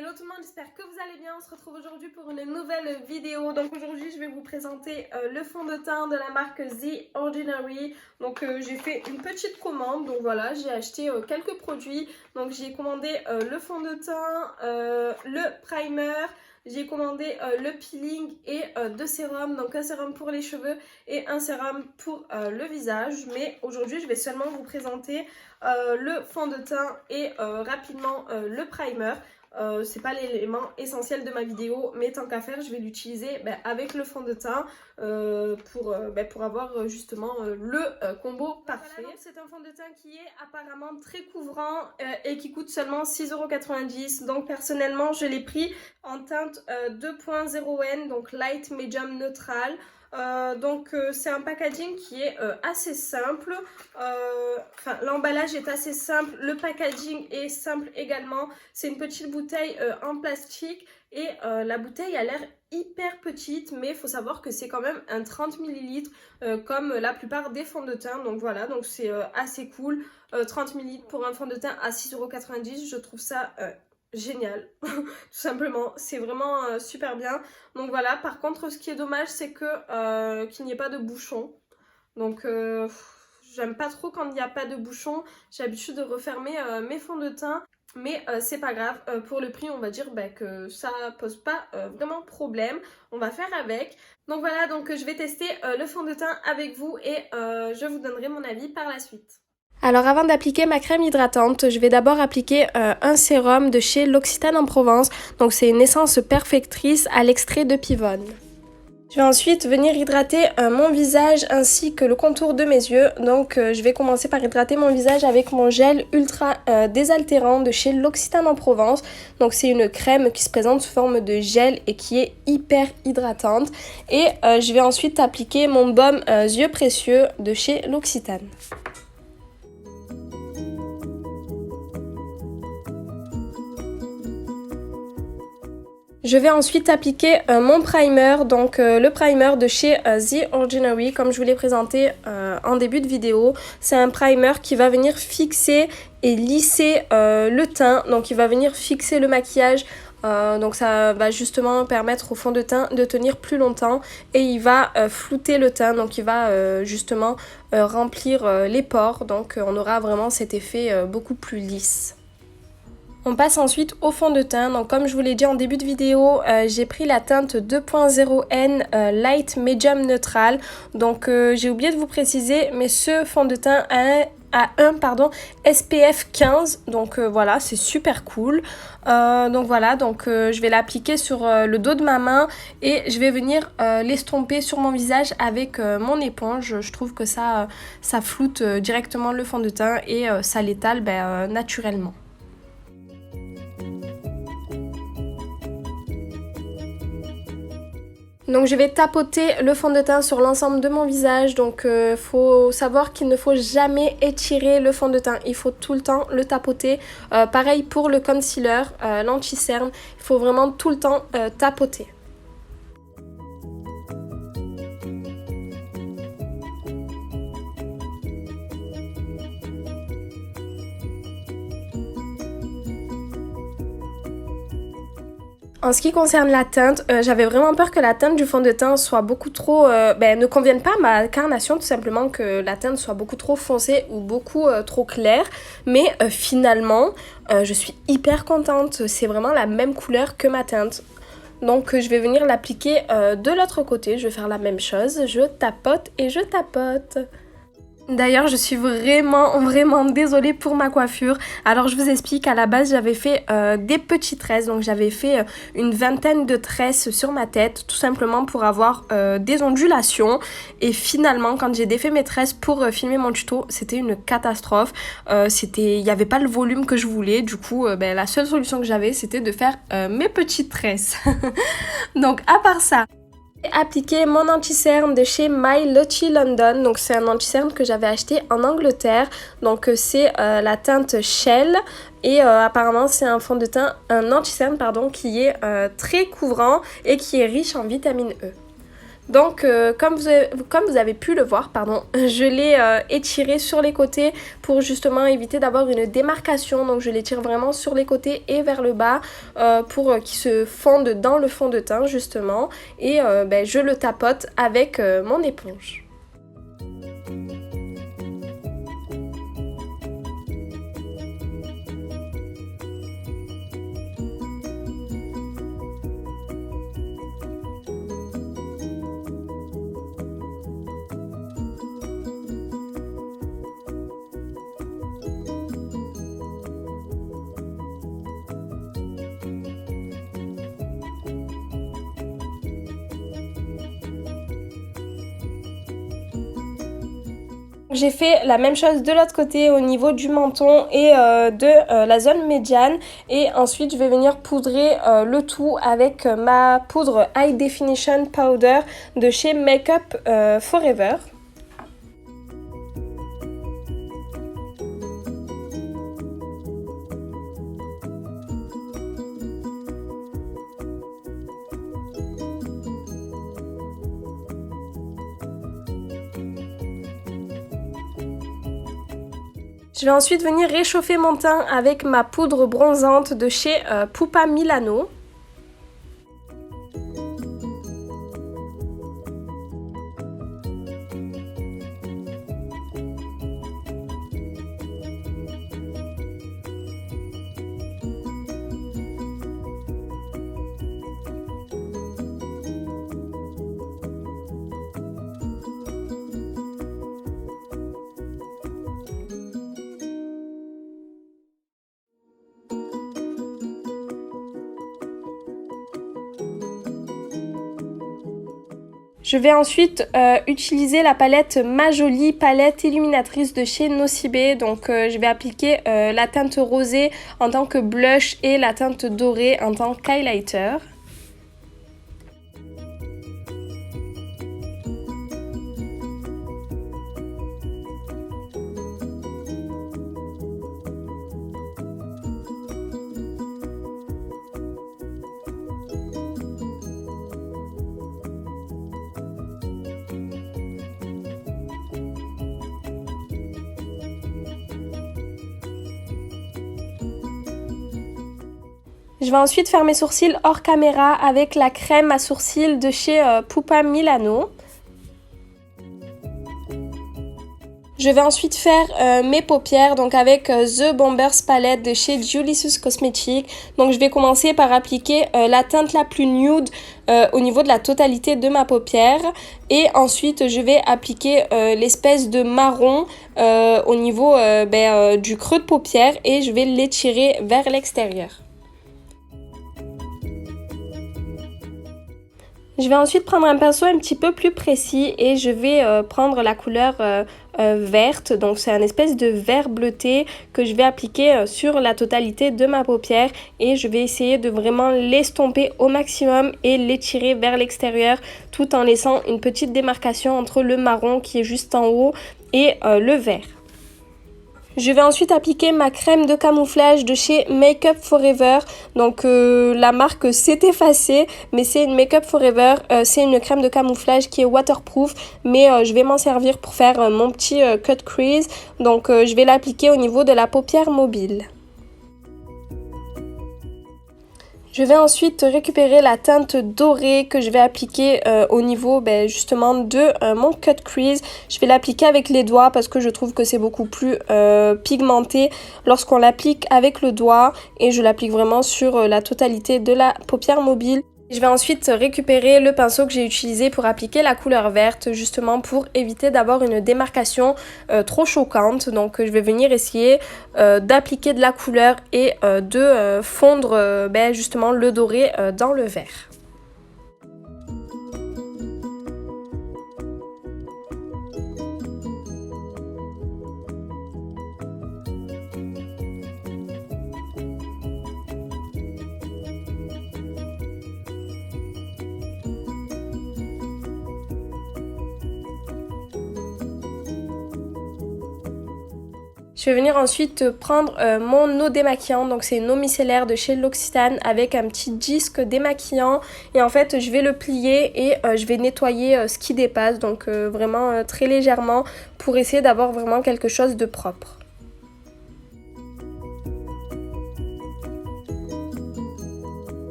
Hello tout le monde, j'espère que vous allez bien. On se retrouve aujourd'hui pour une nouvelle vidéo. Donc aujourd'hui je vais vous présenter le fond de teint de la marque The Ordinary. Donc j'ai fait une petite commande, donc voilà, j'ai acheté quelques produits. Donc j'ai commandé le fond de teint, le primer, j'ai commandé le peeling et deux sérums. Donc un sérum pour les cheveux et un sérum pour le visage. Mais aujourd'hui je vais seulement vous présenter le fond de teint et rapidement le primer. C'est pas l'élément essentiel de ma vidéo, mais tant qu'à faire je vais l'utiliser avec le fond de teint pour avoir justement le combo parfait. Voilà, c'est un fond de teint qui est apparemment très couvrant et qui coûte seulement 6,90 €. Donc personnellement je l'ai pris en teinte 2.0N, donc light, medium, neutral. C'est un packaging qui est assez simple, l'emballage est assez simple, le packaging est simple également. C'est une petite bouteille en plastique et la bouteille a l'air hyper petite, mais il faut savoir que c'est quand même un 30 ml comme la plupart des fonds de teint. Donc voilà, donc c'est assez cool. 30 ml pour un fond de teint à 6,90 €, je trouve ça génial, tout simplement, c'est vraiment super bien. Donc voilà, par contre ce qui est dommage c'est que qu'il n'y ait pas de bouchon. Donc j'aime pas trop quand il n'y a pas de bouchon. J'ai l'habitude de refermer mes fonds de teint, mais c'est pas grave. Pour le prix on va dire que ça pose pas vraiment problème, on va faire avec. Donc voilà, donc je vais tester le fond de teint avec vous et je vous donnerai mon avis par la suite. Alors avant d'appliquer ma crème hydratante, je vais d'abord appliquer un sérum de chez L'Occitane en Provence. Donc c'est une essence perfectrice à l'extrait de pivone. Je vais ensuite venir hydrater mon visage ainsi que le contour de mes yeux. Donc je vais commencer par hydrater mon visage avec mon gel ultra désaltérant de chez L'Occitane en Provence. Donc c'est une crème qui se présente sous forme de gel et qui est hyper hydratante. Et je vais ensuite appliquer mon baume yeux précieux de chez L'Occitane. Je vais ensuite appliquer mon primer, donc le primer de chez The Ordinary, comme je vous l'ai présenté en début de vidéo. C'est un primer qui va venir fixer et lisser le teint, donc il va venir fixer le maquillage. Donc ça va justement permettre au fond de teint de tenir plus longtemps et il va flouter le teint, donc il va justement remplir les pores, donc on aura vraiment cet effet beaucoup plus lisse. On passe ensuite au fond de teint. Donc comme je vous l'ai dit en début de vidéo, j'ai pris la teinte 2.0N Light Medium Neutral. Donc j'ai oublié de vous préciser, mais ce fond de teint a un SPF 15. Donc voilà, c'est super cool. Donc voilà, je vais l'appliquer sur le dos de ma main et je vais venir l'estomper sur mon visage avec mon éponge. Je trouve que ça floute directement le fond de teint et ça l'étale naturellement. Donc je vais tapoter le fond de teint sur l'ensemble de mon visage. Donc faut savoir qu'il ne faut jamais étirer le fond de teint. Il faut tout le temps le tapoter. Pareil pour le concealer, l'anti-cerne. Il faut vraiment tout le temps tapoter. En ce qui concerne la teinte, j'avais vraiment peur que la teinte du fond de teint soit beaucoup trop... ne convienne pas à ma carnation, tout simplement, que la teinte soit beaucoup trop foncée ou beaucoup trop claire. Mais finalement, je suis hyper contente. C'est vraiment la même couleur que ma teinte. Donc je vais venir l'appliquer de l'autre côté. Je vais faire la même chose. Je tapote et je tapote. D'ailleurs, je suis vraiment désolée pour ma coiffure. Alors, je vous explique, à la base, j'avais fait des petits tresses. Donc, j'avais fait une vingtaine de tresses sur ma tête, tout simplement pour avoir des ondulations. Et finalement, quand j'ai défait mes tresses pour filmer mon tuto, c'était une catastrophe. Il n'y avait pas le volume que je voulais. Du coup, la seule solution que j'avais, c'était de faire mes petites tresses. Donc, à part ça... J'ai appliqué mon anti-cerne de chez My Lucky London. Donc c'est un anti-cerne que j'avais acheté en Angleterre. Donc c'est la teinte Shell. Et apparemment c'est un fond de teint, un anti-cerne qui est très couvrant et qui est riche en vitamine E. Donc comme vous avez pu le voir, pardon, je l'ai étiré sur les côtés pour justement éviter d'avoir une démarcation. Donc je l'étire vraiment sur les côtés et vers le bas pour qu'il se fonde dans le fond de teint justement. Et je le tapote avec mon éponge. J'ai fait la même chose de l'autre côté au niveau du menton et de la zone médiane. Et ensuite, je vais venir poudrer le tout avec ma poudre High Definition Powder de chez Make Up Forever. Je vais ensuite venir réchauffer mon teint avec ma poudre bronzante de chez Pupa Milano. Je vais ensuite utiliser la palette Ma Jolie palette illuminatrice de chez Nocibé. Donc je vais appliquer la teinte rosée en tant que blush et la teinte dorée en tant qu'highlighter. Je vais ensuite faire mes sourcils hors caméra avec la crème à sourcils de chez Pupa Milano. Je vais ensuite faire mes paupières donc avec The Bombers Palette de chez Julius Cosmetics. Donc je vais commencer par appliquer la teinte la plus nude au niveau de la totalité de ma paupière. Et ensuite je vais appliquer l'espèce de marron au niveau du creux de paupière et je vais l'étirer vers l'extérieur. Je vais ensuite prendre un pinceau un petit peu plus précis et je vais prendre la couleur verte. Donc c'est un espèce de vert bleuté que je vais appliquer sur la totalité de ma paupière. Et je vais essayer de vraiment l'estomper au maximum et l'étirer vers l'extérieur tout en laissant une petite démarcation entre le marron qui est juste en haut et le vert. Je vais ensuite appliquer ma crème de camouflage de chez Make Up Forever. Donc la marque s'est effacée, mais c'est une Make Up Forever. C'est une crème de camouflage qui est waterproof, mais je vais m'en servir pour faire mon petit cut crease. Donc je vais l'appliquer au niveau de la paupière mobile. Je vais ensuite récupérer la teinte dorée que je vais appliquer au niveau justement de mon cut crease. Je vais l'appliquer avec les doigts parce que je trouve que c'est beaucoup plus pigmenté lorsqu'on l'applique avec le doigt. Et je l'applique vraiment sur la totalité de la paupière mobile. Je vais ensuite récupérer le pinceau que j'ai utilisé pour appliquer la couleur verte, justement pour éviter d'avoir une démarcation trop choquante. Donc je vais venir essayer d'appliquer de la couleur et de fondre justement le doré dans le vert. Je vais venir ensuite prendre mon eau démaquillant, donc c'est une eau micellaire de chez L'Occitane avec un petit disque démaquillant et en fait je vais le plier et je vais nettoyer ce qui dépasse, donc vraiment très légèrement pour essayer d'avoir vraiment quelque chose de propre.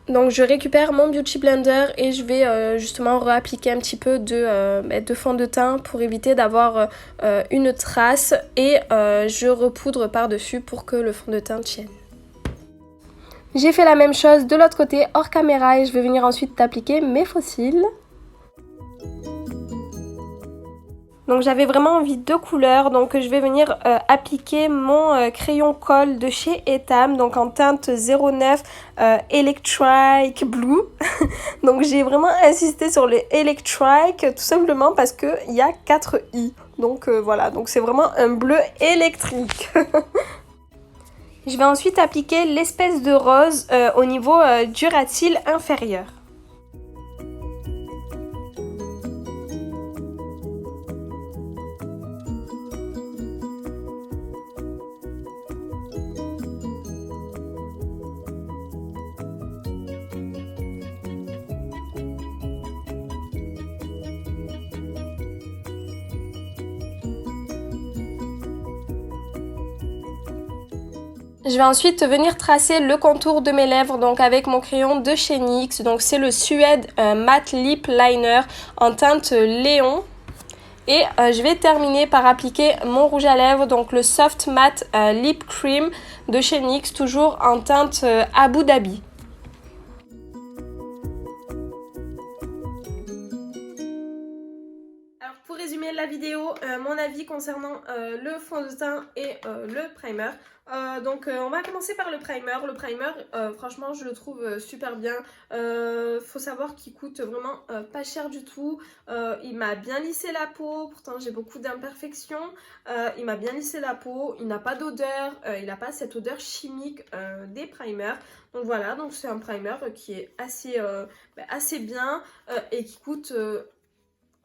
Donc je récupère mon Beauty Blender et je vais justement réappliquer un petit peu de fond de teint pour éviter d'avoir une trace et je repoudre par-dessus pour que le fond de teint tienne. J'ai fait la même chose de l'autre côté hors caméra et je vais venir ensuite appliquer mes faux cils. Donc j'avais vraiment envie de couleurs, donc je vais venir appliquer mon crayon colle de chez Etam, donc en teinte 09 Electric Blue. Donc j'ai vraiment insisté sur le Electric tout simplement parce qu'il y a 4 i. Donc voilà, donc c'est vraiment un bleu électrique. Je vais ensuite appliquer l'espèce de rose au niveau du ras de cils inférieur. Je vais ensuite venir tracer le contour de mes lèvres donc avec mon crayon de chez NYX. Donc c'est le Suède Matte Lip Liner en teinte Léon. Et je vais terminer par appliquer mon rouge à lèvres, donc le Soft Matte Lip Cream de chez NYX, toujours en teinte Abu Dhabi. Pour résumer la vidéo, mon avis concernant le fond de teint et le primer. Donc on va commencer par le primer. Le primer, franchement, je le trouve super bien. Faut savoir qu'il coûte vraiment pas cher du tout. Il m'a bien lissé la peau, pourtant j'ai beaucoup d'imperfections. Il m'a bien lissé la peau, il n'a pas d'odeur, il n'a pas cette odeur chimique des primers. Donc voilà, donc c'est un primer qui est assez bien et qui coûte...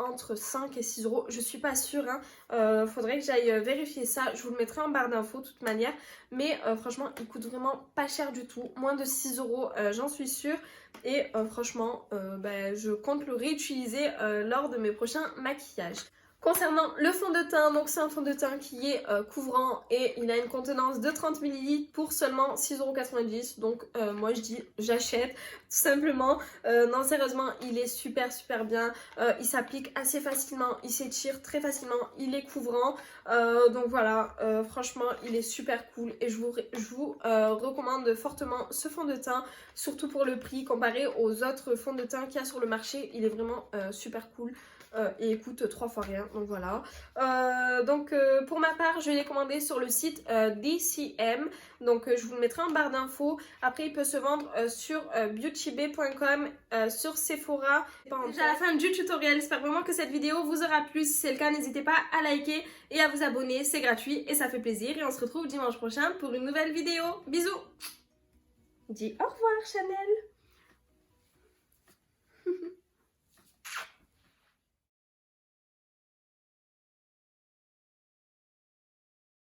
entre 5 et 6 euros, je suis pas sûre, hein. Faudrait que j'aille vérifier ça, je vous le mettrai en barre d'infos de toute manière, mais franchement il coûte vraiment pas cher du tout, moins de 6 euros j'en suis sûre, et franchement je compte le réutiliser lors de mes prochains maquillages. Concernant le fond de teint, donc c'est un fond de teint qui est couvrant et il a une contenance de 30 ml pour seulement 6,90 €. Donc moi je dis j'achète tout simplement. Non, sérieusement, il est super bien. Il s'applique assez facilement, il s'étire très facilement, il est couvrant. Donc voilà, franchement il est super cool et je vous recommande fortement ce fond de teint, surtout pour le prix comparé aux autres fonds de teint qu'il y a sur le marché. Il est vraiment super cool. Et il coûte 3 fois rien, donc voilà. Pour ma part, je l'ai commandé sur le site DCM, donc je vous le mettrai en barre d'infos. Après, il peut se vendre sur beautybay.com, sur Sephora. Déjà à la fin du tutoriel, j'espère vraiment que cette vidéo vous aura plu. Si c'est le cas, n'hésitez pas à liker et à vous abonner, c'est gratuit et ça fait plaisir. Et on se retrouve dimanche prochain pour une nouvelle vidéo. Bisous. Dis au revoir Chanel.